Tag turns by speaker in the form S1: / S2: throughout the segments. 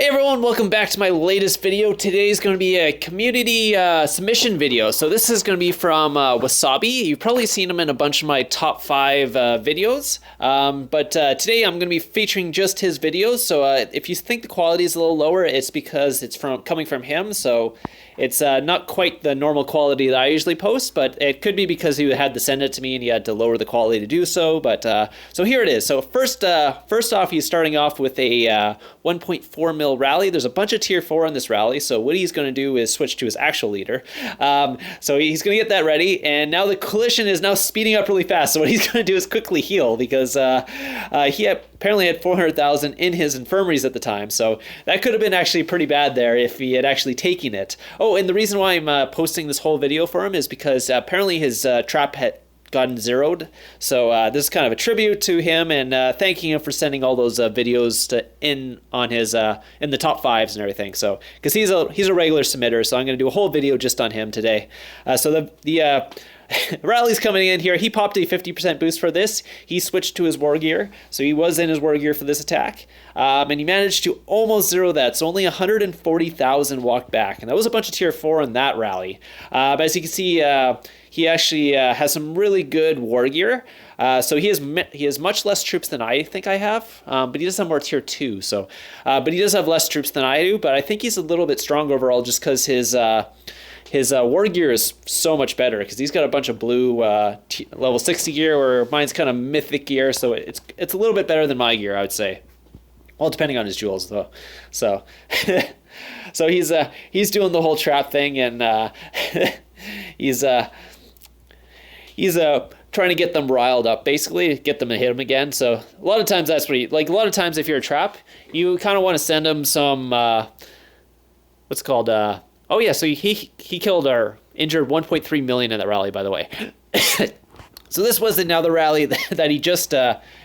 S1: Hey everyone, welcome back to my latest video. Today's going to be a community submission video. So this is going to be from Wasabi. You've probably seen him in a bunch of my top 5 videos. But today I'm going to be featuring just his videos. So if you think the quality is a little lower, it's because it's coming from him. So it's not quite the normal quality that I usually post, but it could be because he had to send it to me and he had to lower the quality to do so. But so here it is. So first off, he's starting off with a 1.4 mil rally. There's a bunch of tier 4 on this rally, so what he's going to do is switch to his actual leader. So he's going to get that ready, and now the collision is now speeding up really fast. So what he's going to do is quickly heal, because he apparently had 400,000 in his infirmaries at the time, so that could have been actually pretty bad there if he had actually taken it. Oh, and the reason why I'm posting this whole video for him is because apparently his trap had gotten zeroed. So this is kind of a tribute to him and thanking him for sending all those videos in on his in the top 5s and everything. So because he's a regular submitter, so I'm going to do a whole video just on him today. So the Rally's coming in here. He popped a 50% boost for this. He switched to his war gear, so he was in his war gear for this attack, and he managed to almost zero that. So only 140,000 walked back, and that was a bunch of tier 4 in that rally. But as you can see, he actually has some really good war gear. So he has much less troops than I think I have, but he does have more tier 2. So, but he does have less troops than I do. But I think he's a little bit strong overall, just because his war gear is so much better, because he's got a bunch of blue level 60 gear, where mine's kind of mythic gear. So it's a little bit better than my gear, I would say. Well, depending on his jewels though. So, so he's doing the whole trap thing, and he's trying to get them riled up, basically, get them to hit him again. So a lot of times that's what a lot of times if you're a trap, you kind of want to send him some, what's it called, oh yeah, so he killed or injured 1.3 million in that rally, by the way. So this was another rally that he just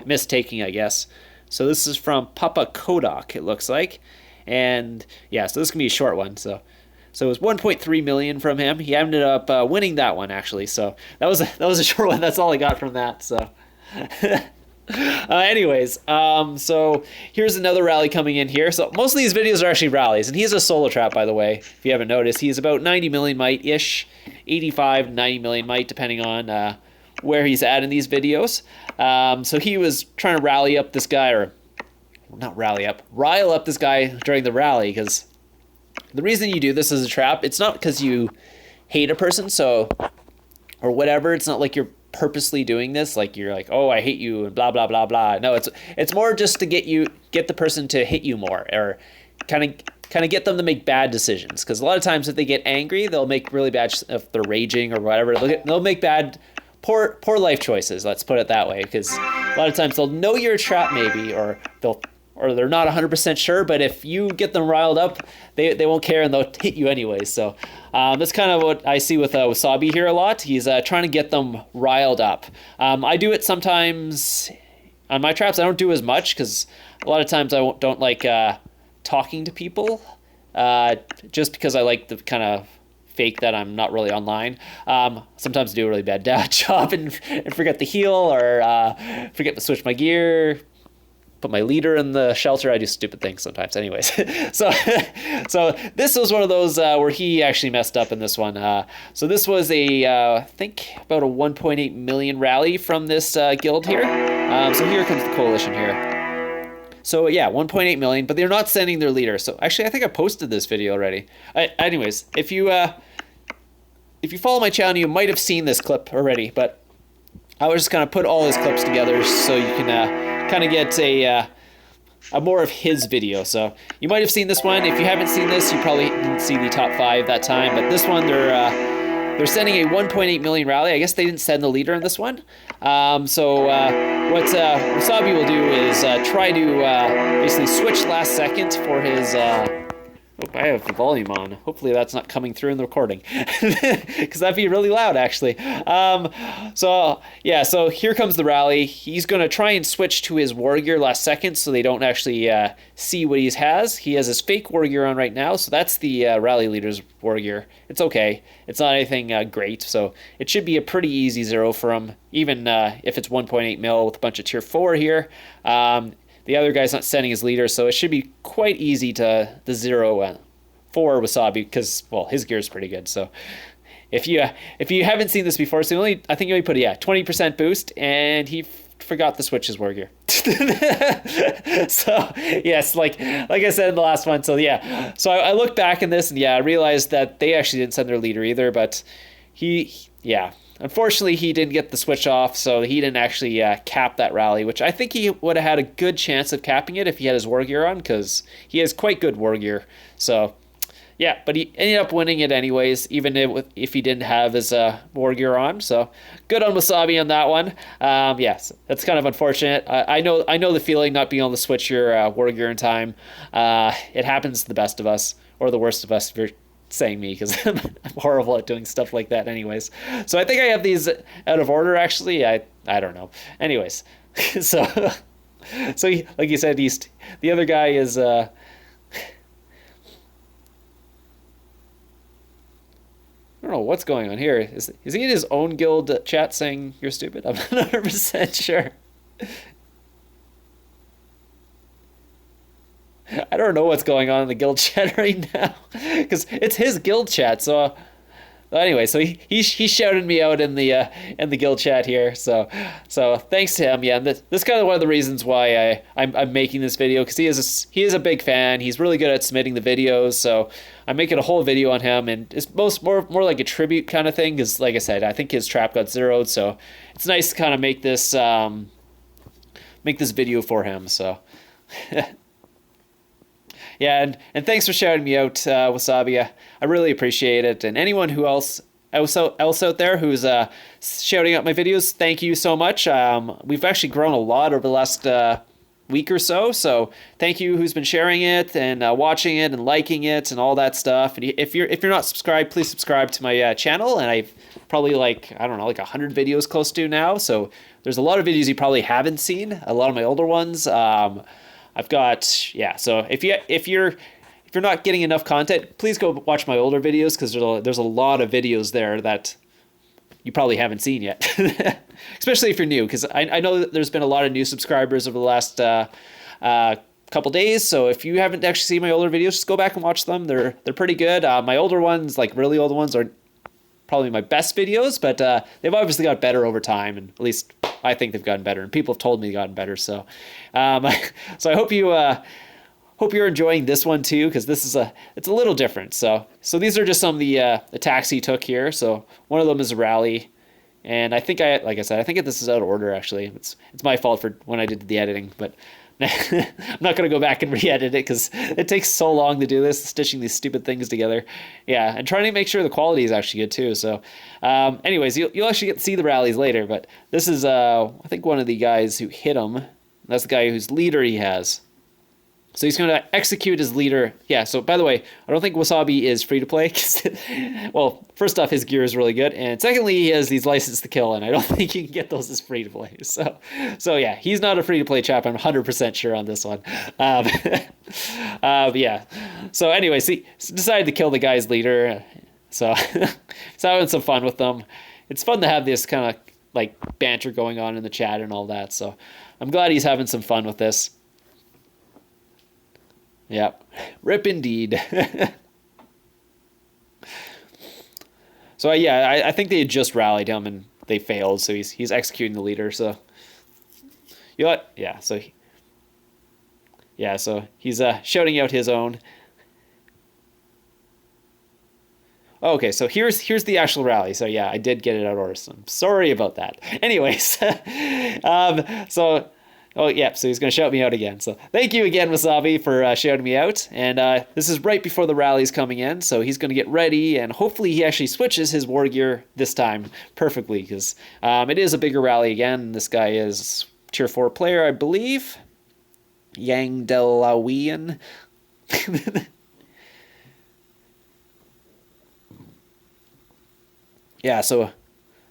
S1: missed taking, I guess. So this is from Papa Kodak, it looks like. And yeah, so this can be a short one, so it was 1.3 million from him. He ended up winning that one, actually. So that was a short one. That's all I got from that. So, anyways, so here's another rally coming in here. So most of these videos are actually rallies, and he's a solo trap, by the way. If you haven't noticed, he's about 90 million might ish, 85, 90 million might, depending on where he's at in these videos. So he was trying to rally up this guy, or not rally up, rile up this guy during the rally, because the reason you do this as a trap, it's not because you hate a person, so, or whatever. It's not like you're purposely doing this, like you're like, oh, I hate you and blah blah blah blah. No, it's more just to get the person to hit you more, or kind of get them to make bad decisions. Because a lot of times if they get angry, they'll make really bad, if they're raging or whatever, they'll make poor life choices. Let's put it that way. Because a lot of times they'll know you're a trap, maybe, or they're not 100% sure, but if you get them riled up, they won't care, and they'll hit you anyways. So that's kind of what I see with Wasabi here a lot. He's trying to get them riled up. I do it sometimes on my traps. I don't do as much, because a lot of times I don't like talking to people, just because I like the kind of fake that I'm not really online. Sometimes I do a really bad job and forget the heal, or forget to switch my gear, put my leader in the shelter. I do stupid things sometimes. Anyways, so this was one of those where he actually messed up in this one. So this was I think about a 1.8 million rally from this guild here. So here comes the coalition here. So yeah, 1.8 million, but they're not sending their leader. So actually, I think I posted this video already. Anyways, if you follow my channel, you might have seen this clip already, but I was just gonna put all his clips together so you can kind of get a more of his video. So you might have seen this one. If you haven't seen this, you probably didn't see the top 5 that time. But this one, they're sending a 1.8 million rally. I guess they didn't send the leader in this one. So what Wasabi will do is try to basically switch last second for his. Oh, I have the volume on. Hopefully that's not coming through in the recording, because that'd be really loud, actually. So yeah, so here comes the rally. He's going to try and switch to his war gear last second, so they don't actually see what he has. He has his fake war gear on right now, so that's the rally leader's war gear. It's okay. It's not anything great, so it should be a pretty easy zero for him, even if it's 1.8 mil with a bunch of tier 4 here. the other guy's not sending his leader, so it should be quite easy to the 0 for Wasabi because, well, his gear is pretty good. So if you haven't seen this before, so I think he only put 20% boost, and he forgot to switch his war gear. So yes, like I said in the last one. So yeah, so I looked back in this, and I realized that they actually didn't send their leader either, but unfortunately he didn't get the switch off, so he didn't actually cap that rally, which I think he would have had a good chance of capping it if he had his war gear on, because he has quite good war gear. So yeah, but he ended up winning it anyways, even if he didn't have his war gear on. So good on Wasabi on that one. Yes, that's kind of unfortunate. I know the feeling, not being able to switch your war gear in time. It happens to the best of us, or the worst of us, if you're saying me, because I'm horrible at doing stuff like that anyways. So I think I have these out of order, actually. I don't know. Anyways, so like you said, the other guy is... I don't know what's going on here. Is he in his own guild chat saying you're stupid? I'm not 100% sure. I don't know what's going on in the guild chat right now, because it's his guild chat. So anyway, so he shouted me out in the guild chat here. So thanks to him. Yeah, and this is kind of one of the reasons why I'm making this video, because he is a big fan. He's really good at submitting the videos. So I'm making a whole video on him, and it's more like a tribute kind of thing, because like I said, I think his trap got zeroed. So it's nice to kind of make this video for him. So. Yeah, and thanks for shouting me out, Wasabi. I really appreciate it. And anyone who else out there who's shouting out my videos, thank you so much. We've actually grown a lot over the last week or so. So thank you who's been sharing it and watching it and liking it and all that stuff. And if you're not subscribed, please subscribe to my channel. And I've probably like 100 videos close to now. So there's a lot of videos you probably haven't seen. A lot of my older ones. I've got, so if you're not getting enough content, please go watch my older videos, because there's a lot of videos there that you probably haven't seen yet, especially if you're new, because I know that there's been a lot of new subscribers over the last couple days. So if you haven't actually seen my older videos, just go back and watch them. They're pretty good. My older ones, like really old ones, are probably my best videos, but they've obviously got better over time, and at least I think they've gotten better, and people have told me they've gotten better. So so I hope you're enjoying this one too, because it's a little different. So these are just some of the attacks he took here. So one of them is a rally, and I think like I said, I think this is out of order. Actually, it's my fault for when I did the editing, but I'm not going to go back and re-edit it, because it takes so long to do this, stitching these stupid things together. Yeah, and trying to make sure the quality is actually good too. So anyways, you'll actually get to see the rallies later, but this is I think one of the guys who hit him. That's the guy whose leader he has. So he's going to execute his leader. Yeah, so by the way, I don't think Wasabi is free-to-play. Well, first off, his gear is really good. And secondly, he has these license to kill, and I don't think you can get those as free-to-play. So yeah, he's not a free-to-play chap. I'm 100% sure on this one. Yeah. So anyways, he decided to kill the guy's leader. So he's having some fun with them. It's fun to have this kind of like banter going on in the chat and all that. So I'm glad he's having some fun with this. Yep. Rip indeed. So I think they had just rallied him and they failed, so he's executing the leader. So you know what? So he's shouting out his own. Okay, so here's the actual rally. So yeah, I did get it out of order. So I'm sorry about that. Anyways, oh, yeah, so he's going to shout me out again. So thank you again, Wasabi, for shouting me out. And this is right before the rally's coming in, so he's going to get ready, and hopefully he actually switches his war gear this time perfectly, because it is a bigger rally again. This guy is tier 4 player, I believe. Yang Delawian. Yeah, so...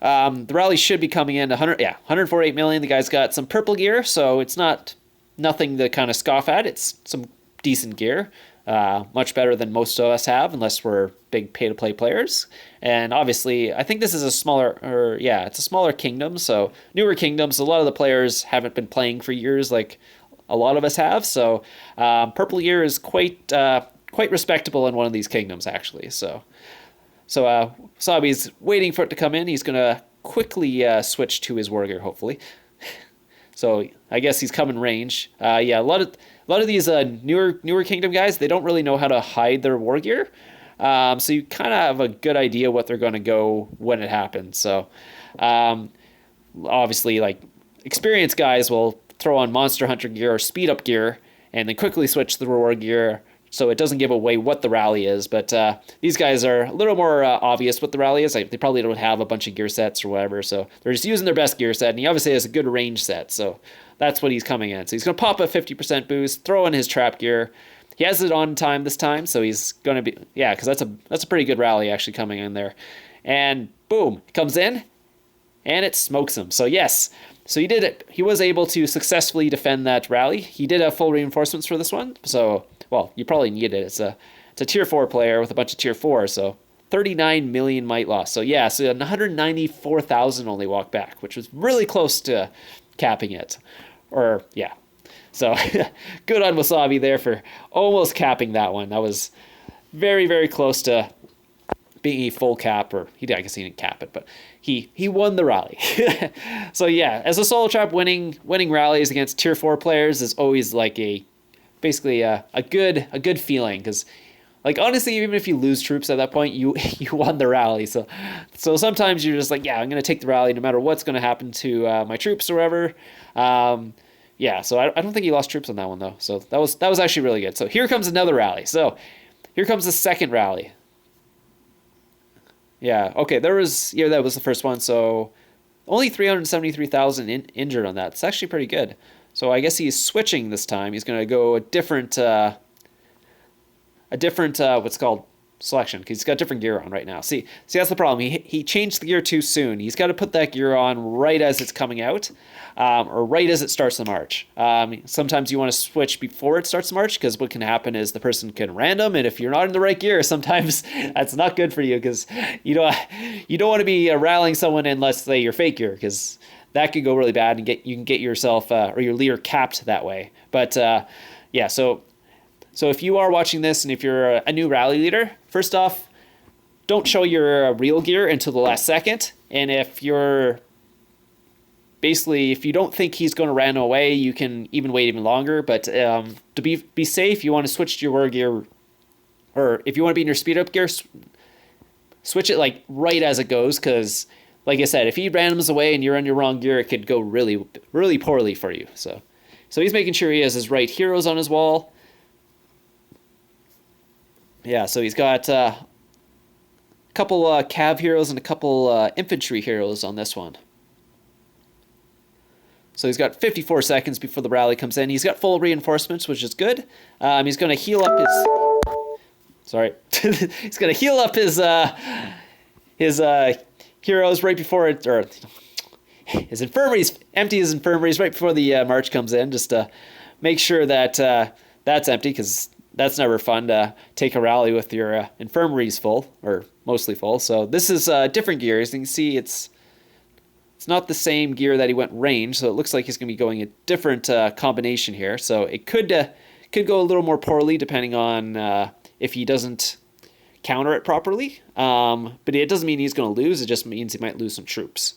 S1: the rally should be coming in 148 million. The guy's got some purple gear, so it's nothing to kind of scoff at. It's some decent gear, much better than most of us have, unless we're big pay-to-play players. And obviously, I think this is it's a smaller kingdom, so newer kingdoms. A lot of the players haven't been playing for years, like a lot of us have. So purple gear is quite respectable in one of these kingdoms, actually. So Wasabi's waiting for it to come in. He's going to quickly switch to his war gear, hopefully. So I guess he's come in range. Yeah, a lot of these newer kingdom guys, they don't really know how to hide their war gear. So you kind of have a good idea what they're going to go when it happens. So obviously, like, experienced guys will throw on Monster Hunter gear or speed up gear and then quickly switch the war gear so it doesn't give away what the rally is. But these guys are a little more obvious what the rally is. Like, they probably don't have a bunch of gear sets or whatever, so they're just using their best gear set, and he obviously has a good range set, so that's what he's coming in. So he's going to pop a 50% boost, throw in his trap gear. He has it on time this time, so he's going to be, yeah, because that's a pretty good rally actually coming in there. And boom, it comes in, and it smokes him. So yes, so he did it. He was able to successfully defend that rally. He did have full reinforcements for this one, so, well, you probably need it. It's a tier 4 player with a bunch of tier 4, so 39 million might loss. So yeah, so 194,000 only walked back, which was really close to capping it. Or, yeah. So good on Wasabi there for almost capping that one. That was very, very close to being a full cap, or I guess he didn't cap it, but he won the rally. So yeah, as a solo trap, winning rallies against tier 4 players is always like basically a good feeling, because, like, honestly, even if you lose troops at that point, you won the rally. So sometimes you're just like, yeah, I'm gonna take the rally no matter what's gonna happen to my troops or whatever. Yeah, so I don't think he lost troops on that one though. So that was actually really good. So here comes another rally. So here comes the second rally. Yeah, okay, that was the first one. So only 373,000 injured on that. It's actually pretty good. So I guess he's switching this time. He's going to go a different what's called selection, because he's got different gear on right now. See, that's the problem. He changed the gear too soon. He's got to put that gear on right as it's coming out, or right as it starts the march. Sometimes you want to switch before it starts the march, because what can happen is the person can random, and if you're not in the right gear, sometimes that's not good for you, because you don't want to be rallying someone in, let's say, your fake gear, because that could go really bad, and you can get yourself or your leader capped that way. But yeah, so if you are watching this and if you're a new rally leader, first off, don't show your real gear until the last second. And if you don't think he's going to run away, you can even wait even longer. But to be safe, you want to switch to your war gear, or if you want to be in your speed up gear, switch it like right as it goes, because, like I said, if he randoms away and you're on your wrong gear, it could go really, really poorly for you. So he's making sure he has his right heroes on his wall. Yeah, so he's got a couple cav heroes and a couple infantry heroes on this one. So he's got 54 seconds before the rally comes in. He's got full reinforcements, which is good. He's going to heal up his... Sorry. He's going to heal up his heroes right before it... Or his infirmaries, empty his infirmaries right before the march comes in, just to make sure that that's empty, because that's never fun to take a rally with your infirmaries full, or mostly full. So this is different gear. As you can see, it's not the same gear that he went range, so it looks like he's going to be going a different combination here. So it could go a little more poorly depending on if he doesn't counter it properly. But it doesn't mean he's going to lose. It just means he might lose some troops.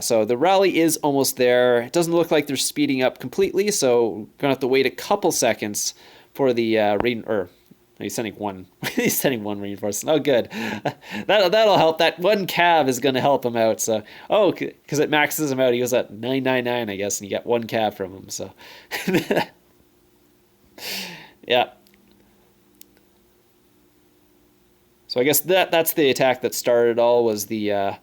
S1: So the rally is almost there. It doesn't look like they're speeding up completely, so we're gonna have to wait a couple seconds for the he's sending one. He's sending one reinforcement. Oh, good. That'll help. That one cav is gonna help him out. So because it maxes him out. He goes at 999, I guess, and you get one cav from him. So yeah. So I guess that's the attack that started it all, was the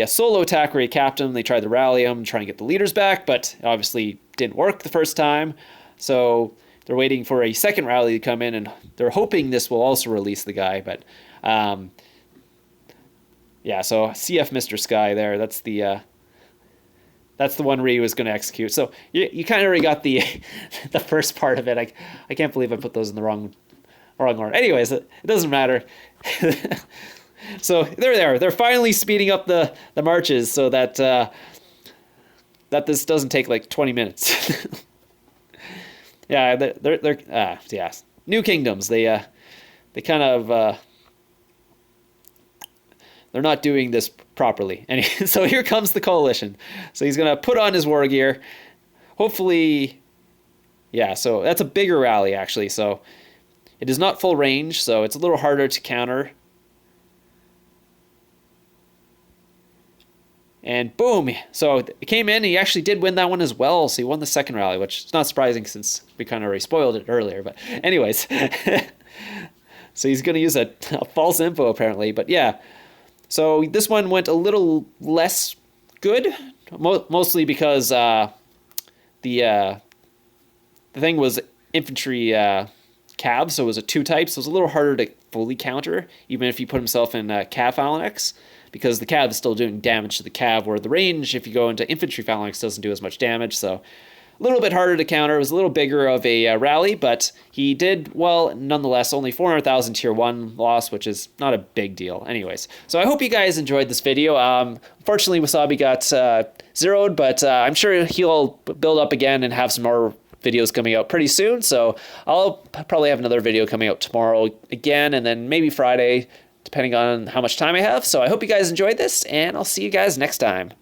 S1: solo attack where he capped him. They tried to rally him, trying to get the leaders back, but it obviously didn't work the first time. So they're waiting for a second rally to come in, and they're hoping this will also release the guy. But yeah, so CF Mr. Sky there. That's the one where he was going to execute. So you kind of already got the the first part of it. I can't believe I put those in the wrong order. Anyways, it doesn't matter. So they're there. They're finally speeding up the marches so that that this doesn't take like 20 minutes. Yeah, they're yeah. New Kingdoms. They kind of they're not doing this properly. And so here comes the coalition. So he's gonna put on his war gear. Hopefully, yeah. So that's a bigger rally actually. So it is not full range, so it's a little harder to counter. And boom! So it came in. He actually did win that one as well. So he won the second rally, which is not surprising since we kind of already spoiled it earlier. But anyways, so he's going to use a false info apparently. But yeah, so this one went a little less good, mostly because the thing was infantry cav, so it was a 2 type, so it was a little harder to fully counter, even if you put himself in cav phalanx, because the cav is still doing damage to the cav, where the range, if you go into infantry phalanx, doesn't do as much damage, so a little bit harder to counter. It was a little bigger of a rally, but he did well nonetheless. Only 400,000 tier 1 loss, which is not a big deal. Anyways, so I hope you guys enjoyed this video. Unfortunately, Wasabi got zeroed, but I'm sure he'll build up again and have some more videos coming out pretty soon. So I'll probably have another video coming out tomorrow again, and then maybe Friday, depending on how much time I have. So I hope you guys enjoyed this, and I'll see you guys next time.